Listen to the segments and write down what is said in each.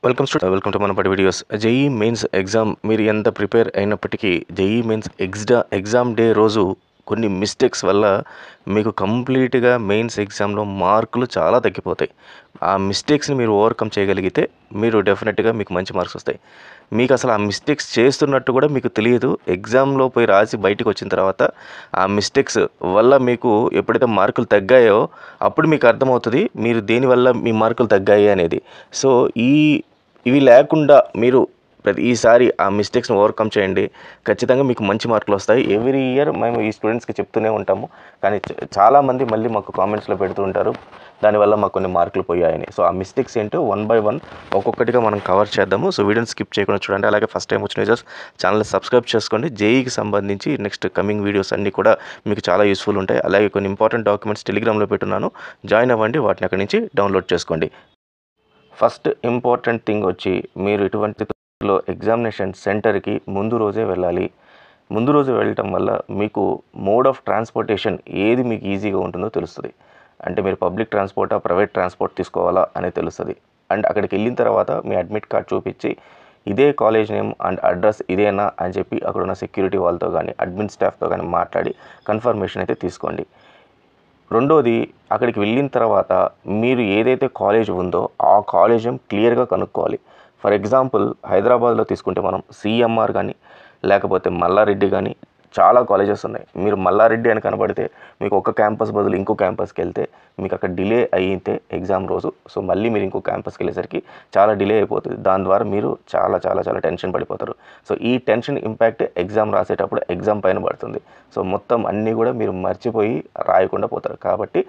Welcome to మనపటి videos. JEE mains exam మీరు ఎంత ప్రిపేర్ అయినప్పటికీ జేఈ మెయిన్స్ ఎగ్జామ్ డే రోజు కొన్ని మిస్టేక్స్ వల్ల మీకు కంప్లీట్గా మెయిన్స్ ఎగ్జామ్లో మార్కులు చాలా తగ్గిపోతాయి. ఆ మిస్టేక్స్ని మీరు ఓవర్కమ్ చేయగలిగితే మీరు డెఫినెట్గా మీకు మంచి మార్క్స్ వస్తాయి. మీకు అసలు ఆ మిస్టేక్స్ చేస్తున్నట్టు కూడా మీకు తెలియదు. ఎగ్జామ్లో పోయి రాసి బయటకు వచ్చిన తర్వాత ఆ మిస్టేక్స్ వల్ల మీకు ఎప్పుడైతే మార్కులు తగ్గాయో అప్పుడు మీకు అర్థమవుతుంది మీరు దేనివల్ల మీ మార్కులు తగ్గాయి అనేది. సో ఇవి లేకుండా మీరు ఈసారి ఆ మిస్టేక్స్ని ఓవర్కమ్ చేయండి. ఖచ్చితంగా మీకు మంచి మార్కులు వస్తాయి. ఎవ్రీ ఇయర్ మేము ఈ స్టూడెంట్స్కి చెప్తూనే ఉంటాము, కానీ చాలామంది మళ్ళీ మాకు కామెంట్స్లో పెడుతూ ఉంటారు దానివల్ల మాకు కొన్ని మార్కులు పోయాయని. సో ఆ మిస్టేక్స్ ఏంటో 1 by 1 ఒక్కొక్కటిగా మనం కవర్ చేద్దాము. సో వీడియోని స్కిప్ చేయకుండా చూడండి. అలాగే ఫస్ట్ టైం వచ్చిన యూజర్స్ ఛానల్ని సబ్స్క్రైబ్ చేసుకోండి. జేఈకి సంబంధించి నెక్స్ట్ కమింగ్ వీడియోస్ అన్నీ కూడా మీకు చాలా యూస్ఫుల్ ఉంటాయి. అలాగే కొన్ని ఇంపార్టెంట్ డాక్యుమెంట్స్ టెలిగ్రామ్లో పెట్టున్నాను, జాయిన్ అవ్వండి, వాటిని అక్కడి నుంచి డౌన్లోడ్ చేసుకోండి. ఫస్ట్ ఇంపార్టెంట్ థింగ్ వచ్చి మీరు ఇటువంటి ఎగ్జామినేషన్ సెంటర్కి ముందు రోజే వెళ్ళాలి. ముందు రోజు వెళ్ళటం వల్ల మీకు మోడ్ ఆఫ్ ట్రాన్స్పోర్టేషన్ ఏది మీకు ఈజీగా ఉంటుందో తెలుస్తుంది. అంటే మీరు పబ్లిక్ ట్రాన్స్పోర్టా ప్రైవేట్ ట్రాన్స్పోర్ట్ తీసుకోవాలా అనేది తెలుస్తుంది. అండ్ అక్కడికి వెళ్ళిన తర్వాత మీ అడ్మిట్ కార్డ్ చూపించి ఇదే కాలేజ్ నేమ్ అండ్ అడ్రస్ ఇదేనా అని చెప్పి అక్కడ ఉన్న సెక్యూరిటీ వాళ్ళతో కానీ అడ్మిన్ స్టాఫ్తో కానీ మాట్లాడి కన్ఫర్మేషన్ అయితే తీసుకోండి. రెండోది, అక్కడికి వెళ్ళిన తర్వాత మీరు ఏదైతే కాలేజ్ ఉందో ఆ కాలేజ్ క్లియర్గా కనుక్కోవాలి. ఫర్ ఎగ్జాంపుల్ హైదరాబాద్లో తీసుకుంటే మనం సిఎంఆర్ కానీ లేకపోతే మల్లారెడ్డి కానీ చాలా కాలేజెస్ ఉన్నాయి. మీరు మల్లారెడ్డి అని కనబడితే మీకు ఒక క్యాంపస్ బదులు ఇంకో క్యాంపస్కి వెళ్తే మీకు అక్కడ డిలే అయితే ఎగ్జామ్ రోజు, సో మళ్ళీ మీరు ఇంకో క్యాంపస్కి వెళ్ళేసరికి చాలా డిలే అయిపోతుంది. దాని ద్వారా మీరు చాలా చాలా చాలా టెన్షన్ పడిపోతారు. సో ఈ టెన్షన్ ఇంపాక్ట్ ఎగ్జామ్ రాసేటప్పుడు ఎగ్జామ్ పైన పడుతుంది. సో మొత్తం అన్నీ కూడా మీరు మర్చిపోయి రాయకుండా పోతారు. కాబట్టి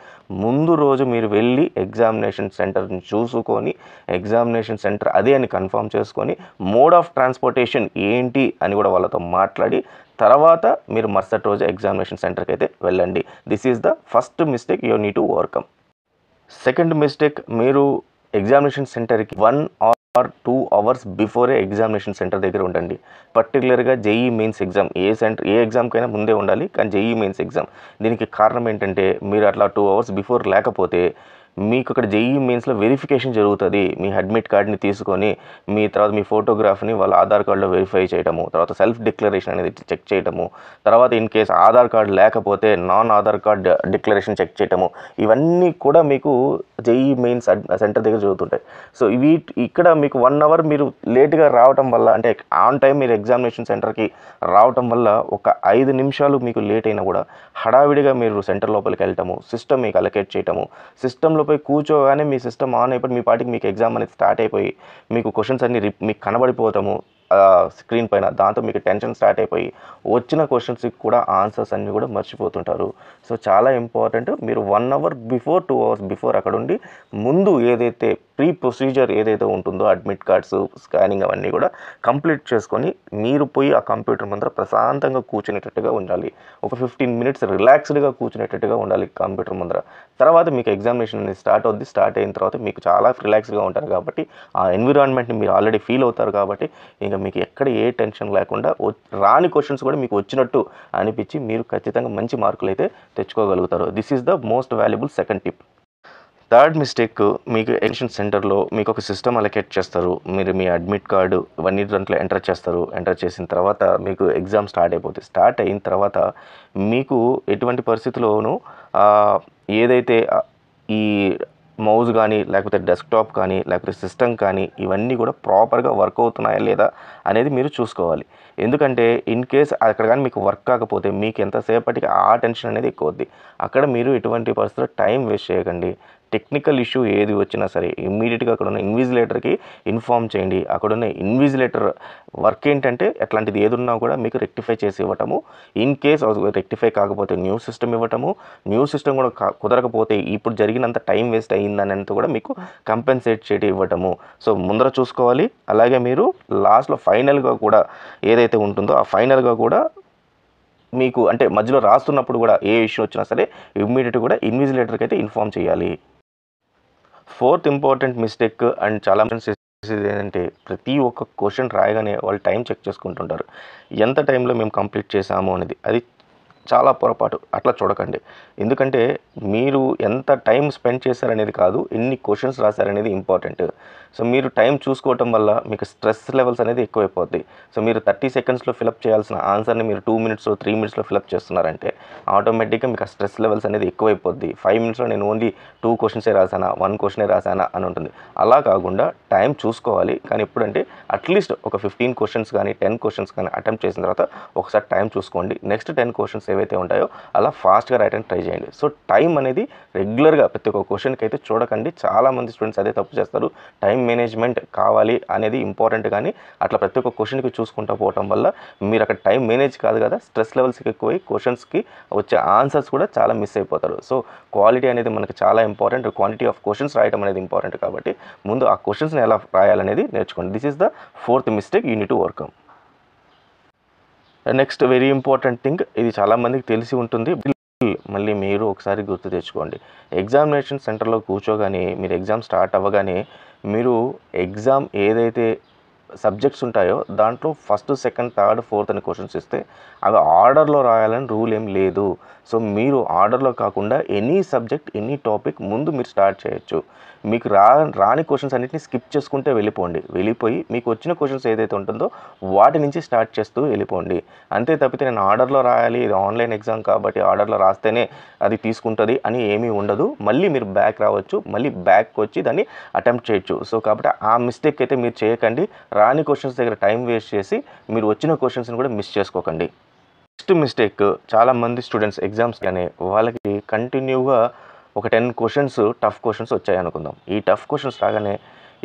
ముందు రోజు మీరు వెళ్ళి ఎగ్జామినేషన్ సెంటర్ని చూసుకొని ఎగ్జామినేషన్ సెంటర్ అదే అని కన్ఫర్మ్ చేసుకొని మోడ్ ఆఫ్ ట్రాన్స్పోర్టేషన్ ఏంటి అని కూడా వాళ్ళతో మాట్లాడి తర్వాత మీరు మరుసటి రోజు ఎగ్జామినేషన్ సెంటర్కి అయితే వెళ్ళండి. This is the first mistake you need to overcome. Second mistake, మీరు ఎగ్జామినేషన్ సెంటర్కి 1 or 2 hours before examination centre దగ్గర ఉండండి. పర్టికులర్గా జేఈ మెయిన్స్ ఎగ్జామ్ ఏ ఎగ్జామ్కైనా ముందే ఉండాలి, కానీ జేఈ మెయిన్స్ ఎగ్జామ్ దీనికి కారణం ఏంటంటే మీరు అట్లా 2 hours బిఫోర్ లేకపోతే మీకు అక్కడ జేఈ మెయిన్స్లో వెరిఫికేషన్ జరుగుతుంది. మీ అడ్మిట్ కార్డ్ని తీసుకొని తర్వాత మీ ఫోటోగ్రాఫ్ని వాళ్ళ ఆధార్ కార్డులో వెరిఫై చేయడము, తర్వాత సెల్ఫ్ డిక్లరేషన్ అనేది చెక్ చేయడము, తర్వాత ఇన్ కేస్ ఆధార్ కార్డు లేకపోతే non Aadhaar card declaration check చేయడము, ఇవన్నీ కూడా మీకు జేఈ మెయిన్స్ సెంటర్ దగ్గర జరుగుతుంటాయి. సో ఇక్కడ మీకు 1 hour మీరు లేట్గా రావటం వల్ల, అంటే ఆన్ టైం మీరు ఎగ్జామినేషన్ సెంటర్కి రావటం వల్ల ఒక 5 నిమిషాలు మీకు లేట్ అయినా కూడా హడావిడిగా మీరు సెంటర్ లోపలికి వెళ్ళటము, సిస్టమ్ మీకు అలొకేట్ చేయటము, సిస్టంలో పోయి కూర్చోగానే మీ సిస్టమ్ ఆన్ అయిపోయి మీ పాటికి మీకు ఎగ్జామ్ అనేది స్టార్ట్ అయిపోయి మీకు క్వశ్చన్స్ అన్నీ మీకు కనబడిపోతాము స్క్రీన్ పైన. దాంతో మీకు టెన్షన్ స్టార్ట్ అయిపోయి వచ్చిన క్వశ్చన్స్కి కూడా ఆన్సర్స్ అన్నీ కూడా మర్చిపోతుంటారు. సో చాలా ఇంపార్టెంట్, మీరు 1 hour బిఫోర్ 2 hours బిఫోర్ అక్కడ ఉండి ముందు ఏదైతే ప్రీ ప్రొసీజర్ ఏదైతే ఉంటుందో అడ్మిట్ కార్డ్స్ స్కానింగ్ అవన్నీ కూడా కంప్లీట్ చేసుకొని మీరు పోయి ఆ కంప్యూటర్ ముందర ప్రశాంతంగా కూర్చునేటట్టుగా ఉండాలి. ఒక 15 minutes రిలాక్స్డ్గా కూర్చునేటట్టుగా ఉండాలి కంప్యూటర్ ముందర. తర్వాత మీకు ఎగ్జామినేషన్ అనేది స్టార్ట్ అవుద్ది. స్టార్ట్ అయిన తర్వాత మీకు చాలా రిలాక్స్గా ఉంటారు కాబట్టి ఆ ఎన్విరాన్మెంట్ని మీరు ఆల్రెడీ ఫీల్ అవుతారు కాబట్టి ఇంకా మీకు ఎక్కడ ఏ టెన్షన్ లేకుండా రాని క్వశ్చన్స్ కూడా మీకు వచ్చినట్టు అనిపించి మీరు ఖచ్చితంగా మంచి మార్కులు అయితే తెచ్చుకోగలుగుతారు. This is the most valuable second tip. Third mistake, మీకు ఎగ్జామినేషన్ సెంటర్లో మీకు ఒక సిస్టమ్ అలొకేట్ చేస్తారు. మీరు మీ అడ్మిట్ కార్డు ఇవన్నీ దాంట్లో ఎంటర్ చేస్తారు. ఎంటర్ చేసిన తర్వాత మీకు ఎగ్జామ్ స్టార్ట్ అయిపోతుంది. స్టార్ట్ అయిన తర్వాత మీకు ఎటువంటి పరిస్థితుల్లోనూ ఏదైతే ఈ మౌజ్ కానీ లేకపోతే డెస్క్టాప్ కానీ లేకపోతే సిస్టమ్ కానీ ఇవన్నీ కూడా ప్రాపర్గా వర్క్ అవుతున్నాయా లేదా అనేది మీరు చూసుకోవాలి. ఎందుకంటే ఇన్ కేస్ అక్కడ కానీ మీకు వర్క్ కాకపోతే మీకు ఎంతసేపటికి ఆ టెన్షన్ అనేది ఎక్కువ అవుద్ది. అక్కడ మీరు ఎటువంటి పరిస్థితుల్లో టైం వేస్ట్ చేయకండి. టెక్నికల్ ఇష్యూ ఏది వచ్చినా సరే ఇమ్మీడియట్గా అక్కడ ఉన్న ఇన్విజిలేటర్కి ఇన్ఫామ్ చేయండి. అక్కడున్న ఇన్విజిలేటర్ వర్క్ ఏంటంటే ఎట్లాంటిది ఏదున్నా కూడా మీకు రెక్టిఫై చేసి ఇవ్వటము. ఇన్ కేస్ రెక్టిఫై కాకపోతే న్యూ సిస్టమ్ ఇవ్వటము. న్యూ సిస్టమ్ కూడా కుదరకపోతే ఇప్పుడు జరిగినంత టైం వేస్ట్ అయ్యిందనంత కూడా మీకు కంపెన్సేట్ చేయడం ఇవ్వటము. సో ముందర చూసుకోవాలి. అలాగే మీరు లాస్ట్లో ఫైనల్గా కూడా ఏదైతే ఉంటుందో ఆ ఫైనల్గా కూడా మీకు అంటే మధ్యలో రాస్తున్నప్పుడు కూడా ఏ ఇష్యూ వచ్చినా సరే ఇమ్మీడియట్గా కూడా ఇన్విజిలేటర్కి అయితే ఇన్ఫామ్ చేయాలి. ఫోర్త్ ఇంపార్టెంట్ మిస్టేక్ అండ్ చాలా ఏంటంటే ప్రతి ఒక్క క్వశ్చన్ రాయగానే వాళ్ళు టైం చెక్ చేసుకుంటుంటారు. ఎంత టైంలో మేము కంప్లీట్ చేసాము అనేది. అది చాలా పొరపాటు. అట్లా చూడకండి. ఎందుకంటే మీరు ఎంత టైం స్పెండ్ చేశారనేది కాదు, ఎన్ని క్వశ్చన్స్ రాశారనేది ఇంపార్టెంట్. సో మీరు టైం చూసుకోవటం వల్ల మీకు స్ట్రెస్ లెవెల్స్ అనేది ఎక్కువైపోద్ది. సో మీరు 30 సెకండ్స్లో ఫిలప్ చేయాల్సిన ఆన్సర్ని మీరు 2 మినిట్స్ 3 మినిట్స్లో ఫిలప్ చేస్తున్నారంటే ఆటోమేటిక్గా మీకు ఆ స్ట్రెస్ లెవెల్స్ అనేది ఎక్కువైపోద్ది. 5 మినిట్స్లో నేను ఓన్లీ 2 క్వశ్చన్సే రాసానా, 1 క్వశ్చనే రాసానా అని ఉంటుంది. అలా కాకుండా టైం చూసుకోవాలి. కానీ ఎప్పుడంటే అట్లీస్ట్ ఒక 15 క్వశ్చన్స్ కానీ 10 క్వశ్చన్స్ కానీ అటెంప్ట్ చేసిన తర్వాత ఒకసారి టైం చూసుకోండి. నెక్స్ట్ 10 క్వశ్చన్స్ ఏవైతే ఉంటాయో అలా ఫాస్ట్గా రాయడానికి ట్రై చేయండి. సో టైం అనేది రెగ్యులర్గా ప్రతి ఒక్క క్వశ్చన్కి అయితే చూడకండి. చాలామంది స్టూడెంట్స్ అదే తప్పు చేస్తారు. టైం మేనేజ్మెంట్ కావాలి అనేది ఇంపార్టెంట్, కానీ అట్లా ప్రతి ఒక్క క్వశ్చన్కి చూసుకుంటూ పోవటం వల్ల మీరు అక్కడ టైం మేనేజ్ కాదు కదా, స్ట్రెస్ లెవెల్స్కి ఎక్కువై క్వశ్చన్స్కి వచ్చే ఆన్సర్స్ కూడా చాలా మిస్ అయిపోతారు. సో క్వాలిటీ అనేది మనకి చాలా ఇంపార్టెంట్. క్వాంటిటీ ఆఫ్ క్వశ్చన్స్ రాయడం అనేది ఇంపార్టెంట్. కాబట్టి ముందు ఆ క్వశ్చన్స్ని ఎలా రాయాలనేది నేర్చుకోండి. This is the 4th mistake you need to overcome. Next very important thing, ఇది చాలామందికి తెలిసి ఉంటుంది, మళ్ళీ మీరు ఒకసారి గుర్తు తెచ్చుకోండి. ఎగ్జామినేషన్ సెంటర్లో కూర్చోగానే మీరు ఎగ్జామ్ స్టార్ట్ అవ్వగానే మీరు ఎగ్జామ్ ఏదైతే సబ్జెక్ట్స్ ఉంటాయో దాంట్లో ఫస్ట్, సెకండ్, థర్డ్, ఫోర్త్ అని క్వశ్చన్స్ ఇస్తే అవి ఆర్డర్లో రాయాలని రూల్ ఏం లేదు. సో మీరు ఆర్డర్లో కాకుండా ఎనీ సబ్జెక్ట్ ఎనీ టాపిక్ ముందు మీరు స్టార్ట్ చేయొచ్చు. మీకు రాని క్వశ్చన్స్ అన్నింటినీ స్కిప్ చేసుకుంటే వెళ్ళిపోయి మీకు వచ్చిన క్వశ్చన్స్ ఏదైతే ఉంటుందో వాటి నుంచి స్టార్ట్ చేస్తూ వెళ్ళిపోండి. అంతే తప్పితే నేను ఆర్డర్లో రాయాలి, ఇది ఆన్లైన్ ఎగ్జామ్ కాబట్టి ఆర్డర్లో రాస్తేనే అది తీసుకుంటుంది అని ఏమీ ఉండదు. మళ్ళీ మీరు బ్యాక్ రావచ్చు, మళ్ళీ బ్యాక్ వచ్చి దాన్ని అటెంప్ట్ చేయొచ్చు. సో కాబట్టి ఆ మిస్టేక్ అయితే మీరు చేయకండి. రాని క్వశ్చన్స్ దగ్గర టైం వేస్ట్ చేసి మీరు వచ్చిన క్వశ్చన్స్ని కూడా మిస్ చేసుకోకండి. నెక్స్ట్ మిస్టేక్, చాలామంది స్టూడెంట్స్ ఎగ్జామ్స్ కానీ వాళ్ళకి కంటిన్యూగా ఒక 10 క్వశ్చన్స్ టఫ్ క్వశ్చన్స్ వచ్చాయి అనుకుందాం. ఈ టఫ్ క్వశ్చన్స్ రాగానే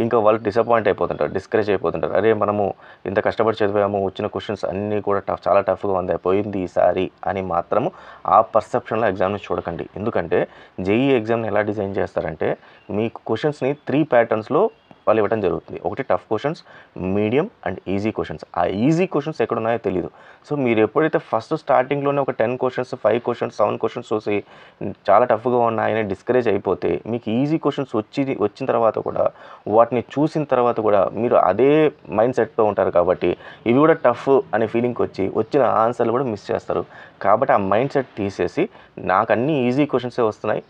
ఇంకా వాళ్ళు డిసప్పాయింట్ అయిపోతుంటారు, డిస్కరేజ్ అయిపోతుంటారు. అరే మనము ఇంత కష్టపడి చదివాము, వచ్చిన క్వశ్చన్స్ అన్నీ కూడా చాలా టఫ్గా ఉంది, పోయింది ఈసారి అని మాత్రము ఆ పర్సెప్షన్లో ఎగ్జామ్ని చూడకండి. ఎందుకంటే జేఈ ఎగ్జామ్ని ఎలా డిజైన్ చేస్తారంటే మీకు క్వశ్చన్స్ని 3 ప్యాటర్న్స్లో వాళ్ళు ఇవ్వడం జరుగుతుంది. ఒకటి tough questions, medium and easy questions. ఆ ఈజీ క్వశ్చన్స్ ఎక్కడున్నాయో తెలియదు. సో మీరు ఎప్పుడైతే ఫస్ట్ స్టార్టింగ్లోనే ఒక 10 క్వశ్చన్స్ 5 క్వశ్చన్స్ 7 క్వశ్చన్స్ చూసి చాలా టఫ్గా ఉన్నాయని డిస్కరేజ్ అయిపోతే మీకు ఈజీ క్వశ్చన్స్ వచ్చిన తర్వాత కూడా వాటిని చూసిన తర్వాత కూడా మీరు అదే మైండ్ సెట్తో ఉంటారు. కాబట్టి ఇవి కూడా టఫ్ అనే ఫీలింగ్కి వచ్చి వచ్చిన ఆన్సర్లు కూడా మిస్ చేస్తారు. కాబట్టి ఆ మైండ్ సెట్ తీసేసి నాకు అన్ని ఈజీ క్వశ్చన్సే వస్తున్నాయి,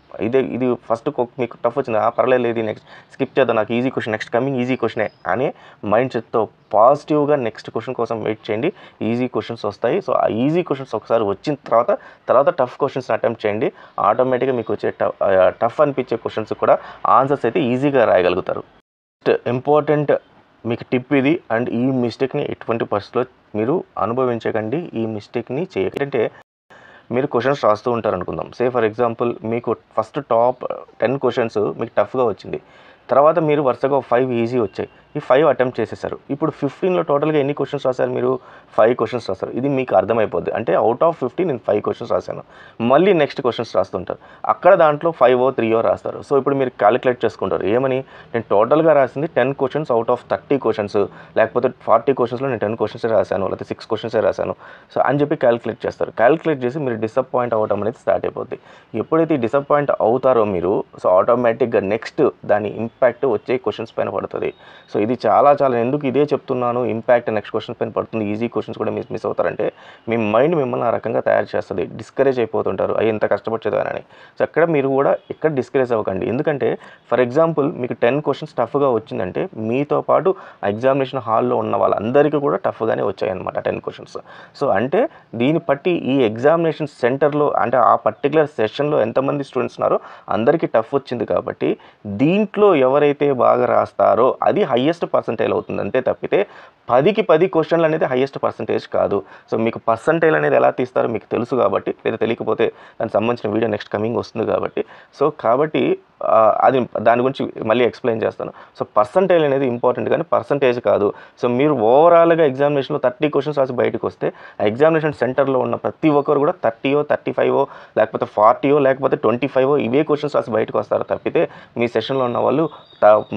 ఇది ఫస్ట్ మీకు టఫ్ వచ్చింది, పర్లేదు, ఇది నెక్స్ట్ స్కిప్ చేద్దాం, నాకు easy question next coming easy క్వశ్చనే అనే మైండ్ సెట్తో పాజిటివ్గా నెక్స్ట్ క్వశ్చన్ కోసం వెయిట్ చేయండి. ఈజీ క్వశ్చన్స్ వస్తాయి. సో ఆ ఈజీ క్వశ్చన్స్ ఒకసారి వచ్చిన తర్వాత టఫ్ క్వశ్చన్స్ని అటెంప్ట్ చేయండి. ఆటోమేటిక్గా మీకు వచ్చే టఫ్ అనిపించే క్వశ్చన్స్ కూడా ఆన్సర్స్ అయితే ఈజీగా రాయగలుగుతారు. నెక్స్ట్ ఇంపార్టెంట్ మీకు టిప్ ఇది. అండ్ ఈ మిస్టేక్ని ఎటువంటి పరిస్థితుల్లో మీరు అనుభవించకండి, ఈ మిస్టేక్ని చేయకండి. అంటే మీరు క్వశ్చన్స్ రాస్తూ ఉంటారు అనుకుందాం. సే ఫర్ ఎగ్జాంపుల్ మీకు ఫస్ట్ టాప్ 10 క్వశ్చన్స్ మీకు టఫ్గా వచ్చింది, తర్వాత మీరు వరుసగా 5 ఈజీ వచ్చాయి, ఈ 5 అటెంప్ట్ చేసేసారు. ఇప్పుడు 15లో టోటల్గా ఎన్ని క్వశ్చన్స్ రాశారు? మీరు 5 క్వశ్చన్స్ రాస్తారు. ఇది మీకు అర్థమైపోద్ది. అంటే అవుట్ ఆఫ్ 50 నేను 5 క్వశ్చన్స్ రాశాను. మళ్ళీ నెక్స్ట్ క్వశ్చన్స్ రాస్తుంటారు. అక్కడ దాంట్లో 5 3 రాస్తారు. సో ఇప్పుడు మీరు క్యాలిక్యులేట్ చేసుకుంటారు ఏమని, నేను టోటల్గా రాసింది 10 క్వశ్చన్స్ అవుట్ ఆఫ్ 30 క్వశ్చన్స్, లేకపోతే 40 క్వశ్చన్స్లో నేను 10 క్వశ్చన్సే రాశాను, లేకపోతే 6 క్వశ్చన్సే రాశాను. సో అని చెప్పి క్యాలిక్యులేట్ చేస్తారు. క్యాలిక్యులేట్ చేసి మీరు డిసప్పాయింట్ అవ్వడం అనేది స్టార్ట్ అయిపోద్ది. ఎప్పుడైతే డిసప్పాయింట్ అవుతారో మీరు, సో ఆటోమేటిక్గా నెక్స్ట్ దాని ఇంపాక్ట్ వచ్చే క్వశ్చన్స్ పైన పడుతుంది. సో ఇది చాలా ఎందుకు ఇదే చెప్తున్నాను, ఇంపాక్ట్ నెక్స్ట్ క్వశ్చన్స్ పైన పడుతుంది, ఈజీ క్వశ్చన్స్ కూడా మిస్ అవుతారంటే మీ మైండ్ మిమ్మల్ని ఆ రకంగా తయారు చేస్తుంది. డిస్కరేజ్ అయిపోతుంటారు, అవి ఎంత కష్టపడి చదివానని. సో అక్కడ మీరు కూడా ఎక్కడ డిస్కరేజ్ అవ్వకండి. ఎందుకంటే ఫర్ ఎగ్జాంపుల్ మీకు 10 క్వశ్చన్స్ టఫ్గా వచ్చిందంటే మీతో పాటు ఎగ్జామినేషన్ హాల్లో ఉన్న వాళ్ళందరికీ కూడా టఫ్గానే వచ్చాయన్నమాట 10 క్వశ్చన్స్. సో అంటే దీన్ని బట్టి ఈ ఎగ్జామినేషన్ సెంటర్లో అంటే ఆ పర్టికులర్ సెషన్లో ఎంతమంది స్టూడెంట్స్ ఉన్నారో అందరికీ టఫ్ వచ్చింది. కాబట్టి దీంట్లో ఎవరైతే బాగా రాస్తారో అది హయ్యెస్ట్ పర్సంటైల్ అవుతుంది. అంతే తప్పితే 10కి 10 క్వశ్చన్లు అనేది హయ్యెస్ట్ పర్సంటేజ్ కాదు. సో మీకు పర్సంటైల్ అనేది ఎలా తీస్తారో మీకు తెలుసు కాబట్టి, లేదా తెలియకపోతే దానికి సంబంధించిన వీడియో నెక్స్ట్ కమింగ్ వస్తుంది కాబట్టి, కాబట్టి అది దాని గురించి మళ్ళీ ఎక్స్ప్లెయిన్ చేస్తాను. సో పర్సంటైల్ అనేది ఇంపార్టెంట్ కానీ పర్సంటేజ్ కాదు. సో మీరు ఓవరాల్గా ఎగ్జామినేషన్లో 30 క్వశ్చన్స్ రాసి బయటకు వస్తే ఆ ఎగ్జామినేషన్ సెంటర్లో ఉన్న ప్రతి ఒక్కరు కూడా 30 35 లేకపోతే 40 లేకపోతే 25 ఇవే క్వశ్చన్స్ రాసి బయటకు వస్తారు. తప్పితే మీ సెషన్లో ఉన్న వాళ్ళు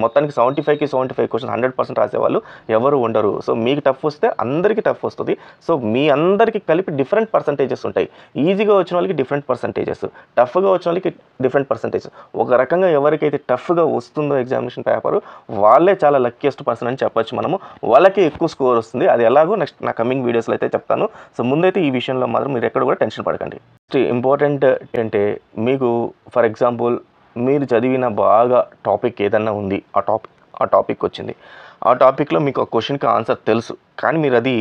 మొత్తానికి 75కి 75 క్వశ్చన్స్ 100% రాసేవాళ్ళు ఎవరు ఉండరు. సో మీకు టఫ్ వస్తే అందరికీ టఫ్ వస్తుంది. సో మీ అందరికీ కలిపి డిఫరెంట్ పర్సంటేజెస్ ఉంటాయి. ఈజీగా వచ్చిన వాళ్ళకి డిఫరెంట్ పర్సంటేజెస్, టఫ్గా వచ్చిన వాళ్ళకి డిఫరెంట్ పర్సంటేజెస్. ఒక రకంగా ఎవరికైతే టఫ్గా వస్తుందో ఎగ్జామినేషన్ పేపర్ వాళ్ళే చాలా లక్కీయెస్ట్ పర్సన్ అని చెప్పొచ్చు మనము. వాళ్ళకి ఎక్కువ స్కోర్ వస్తుంది. అది ఎలాగో నెక్స్ట్ నా కమింగ్ వీడియోస్లో అయితే చెప్తాను. సో ముందైతే ఈ విషయంలో మాత్రం మీరు ఎక్కడ కూడా టెన్షన్ పడకండి. ఇంపార్టెంట్ అంటే మీకు ఫర్ ఎగ్జాంపుల్ మీరు చదివిన బాగా టాపిక్ ఏదన్నా ఉంది, ఆ ఆ టాపిక్ వచ్చింది. ఆ టాపిక్లో మీకు ఆ క్వశ్చన్కి ఆన్సర్ తెలుసు, కానీ మీరు అది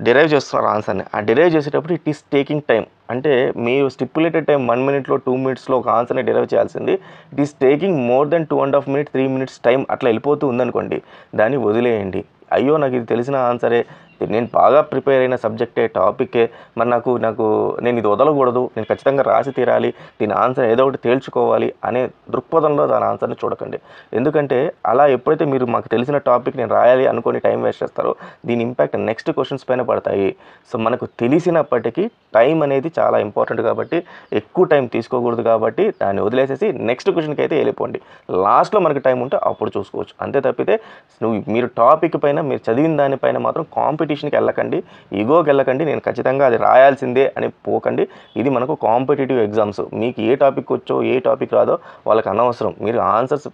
డిరైవ్ చేస్తున్నారు ఆన్సర్ని. ఆ డిరైవ్ చేసేటప్పుడు ఇట్ ఈస్ టేకింగ్ టైం. అంటే మీరు స్టిపులేటెడ్ టైం 1 మినిట్లో 2 మినిట్స్లో ఒక ఆన్సర్ని డిరైవ్ చేయాల్సింది it is taking more than 2.5 minutes 3 minutes time అట్లా వెళ్ళిపోతూ ఉందనుకోండి, దాన్ని వదిలేయండి. అయ్యో నాకు ఇది తెలిసిన ఆన్సరే, నేను బాగా ప్రిపేర్ అయిన సబ్జెక్టే, టాపికే, మరి నాకు నేను ఇది వదలకూడదు, నేను ఖచ్చితంగా రాసి తీరాలి, దీని ఆన్సర్ ఏదో ఒకటి తేల్చుకోవాలి అనే దృక్పథంలో దాని ఆన్సర్ని చూడకండి. ఎందుకంటే అలా ఎప్పుడైతే మీరు మాకు తెలిసిన టాపిక్ నేను రాయాలి అనుకొని టైం వేస్ట్ చేస్తారో దీని ఇంపాక్ట్ నెక్స్ట్ క్వశ్చన్స్ పైన పడతాయి. సో మనకు తెలిసినప్పటికీ టైం అనేది చాలా ఇంపార్టెంట్ కాబట్టి ఎక్కువ టైం తీసుకోకూడదు, కాబట్టి దాన్ని వదిలేసేసి నెక్స్ట్ క్వశ్చన్కి అయితే వెళ్ళిపోండి. లాస్ట్లో మనకి టైం ఉంటే అప్పుడు చూసుకోవచ్చు. అంతే తప్పితే మీరు టాపిక్ పైన మీరు చదివిన దానిపైన మాత్రం కాంపిటీషన్కి వెళ్ళకండి, ఈగోకి వెళ్ళకండి, నేను ఖచ్చితంగా అది రాయాల్సిందే అని పోకండి. ఇది మనకు కాంపిటేటివ్ ఎగ్జామ్స్. మీకు ఏ టాపిక్ వచ్చో ఏ టాపిక్ రాదో వాళ్ళకి అనవసరం. మీరు ఆన్సర్స్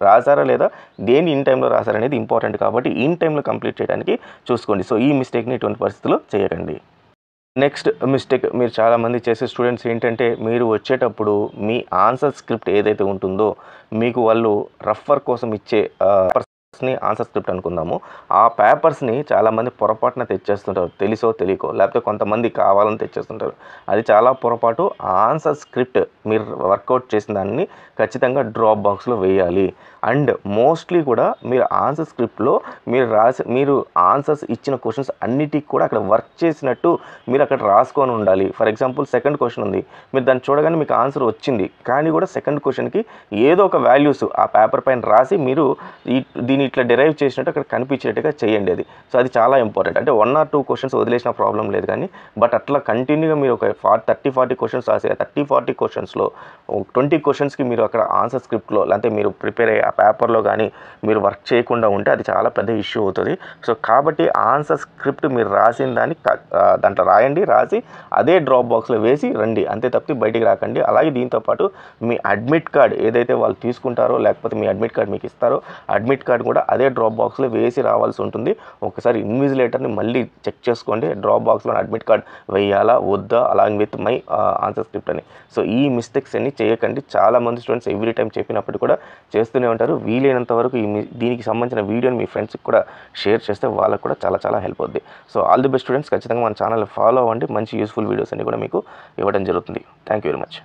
రాసారా లేదా, దేని ఇన్ టైంలో రాసారనేది ఇంపార్టెంట్, కాబట్టి ఇన్ టైంలో కంప్లీట్ చేయడానికి చూసుకోండి. సో ఈ మిస్టేక్ని ఇటువంటి పరిస్థితుల్లో చేయకండి. నెక్స్ట్ మిస్టేక్ మీరు చాలామంది చేసే స్టూడెంట్స్ ఏంటంటే, మీరు వచ్చేటప్పుడు మీ ఆన్సర్ స్క్రిప్ట్ ఏదైతే ఉంటుందో మీకు వాళ్ళు రఫర్ కోసం ఇచ్చే పేపర్స్ని ఆన్సర్ స్క్రిప్ట్ అనుకుందాము, ఆ పేపర్స్ని చాలామంది పొరపాటున తెచ్చేస్తుంటారు, తెలుసో తెలియకో, లేకపోతే కొంతమంది కావాలని తెచ్చేస్తుంటారు. అది చాలా పొరపాటు. ఆ ఆన్సర్ స్క్రిప్ట్ మీరు వర్కౌట్ చేసిన దాన్ని ఖచ్చితంగా డ్రాప్ బాక్స్లో వేయాలి. అండ్ మోస్ట్లీ కూడా మీరు ఆన్సర్ స్క్రిప్ట్లో మీరు ఆన్సర్స్ ఇచ్చిన క్వశ్చన్స్ అన్నిటికి కూడా అక్కడ వర్క్ చేసినట్టు మీరు అక్కడ రాసుకొని ఉండాలి. ఫర్ ఎగ్జాంపుల్ సెకండ్ క్వశ్చన్ ఉంది, మీరు దాన్ని చూడగానే మీకు ఆన్సర్ వచ్చింది, కానీ కూడా సెకండ్ క్వశ్చన్కి ఏదో ఒక వాల్యూస్ ఆ పేపర్ పైన రాసి మీరు దీన్ని ఇట్లా డిరైవ్ చేసినట్టు అక్కడ కనిపించేట్టుగా చేయండి. అది సో అది చాలా ఇంపార్టెంట్. అంటే 1 or 2 క్వశ్చన్స్ వదిలేసిన ప్రాబ్లం లేదు, కానీ బట్ అట్లా కంటిన్యూగా మీరు ఒక 30-40 క్వశ్చన్స్ రాసి 30-40 క్వశ్చన్స్లో 20 క్వశ్చన్స్కి మీరు అక్కడ ఆన్సర్ స్క్రిప్ట్లో లేకపోతే మీరు ప్రిపేర్ అయ్యే ఆ పేపర్లో కానీ మీరు వర్క్ చేయకుండా ఉంటే అది చాలా పెద్ద ఇష్యూ అవుతుంది. సో కాబట్టి ఆన్సర్ స్క్రిప్ట్ మీరు రాసిన దాన్ని దాంట్లో రాసి అదే డ్రాప్ బాక్స్లో వేసి రండి, అంతే తప్పి బయటికి రాకండి. అలాగే దీంతోపాటు మీ అడ్మిట్ కార్డ్ ఏదైతే వాళ్ళు తీసుకుంటారో, లేకపోతే మీ అడ్మిట్ కార్డ్ మీకు ఇస్తారో, అడ్మిట్ కార్డ్ కూడా అదే డ్రాప్ బాక్స్లో వేసి రావాల్సి ఉంటుంది. ఒకసారి ఇన్విజిలేటర్ని మళ్ళీ చెక్ చేసుకోండి, డ్రాప్ బాక్స్లో అడ్మిట్ కార్డ్ వేయాలా వద్దా along with my answer script అని. సో ఈ మిస్టేక్స్ అన్ని చేయకండి. చాలామంది స్టూడెంట్స్ ఎవ్రీ టైం చెప్పినప్పుడు కూడా చేస్తూనే ఉంటారు. వీలైనంత వరకు దీనికి సంబంధించిన వీడియోని మీ ఫ్రెండ్స్కి కూడా షేర్ చేస్తే వాళ్ళకు కూడా చాలా చాలా హెల్ప్ అవుద్ది. So all the best students, ఖచ్చితంగా మన ఛానల్ ఫాలో అవ్వండి. మంచి యూస్ఫుల్ వీడియోస్ అన్ని కూడా మీకు ఇవ్వడం జరుగుతుంది. Thank you very much.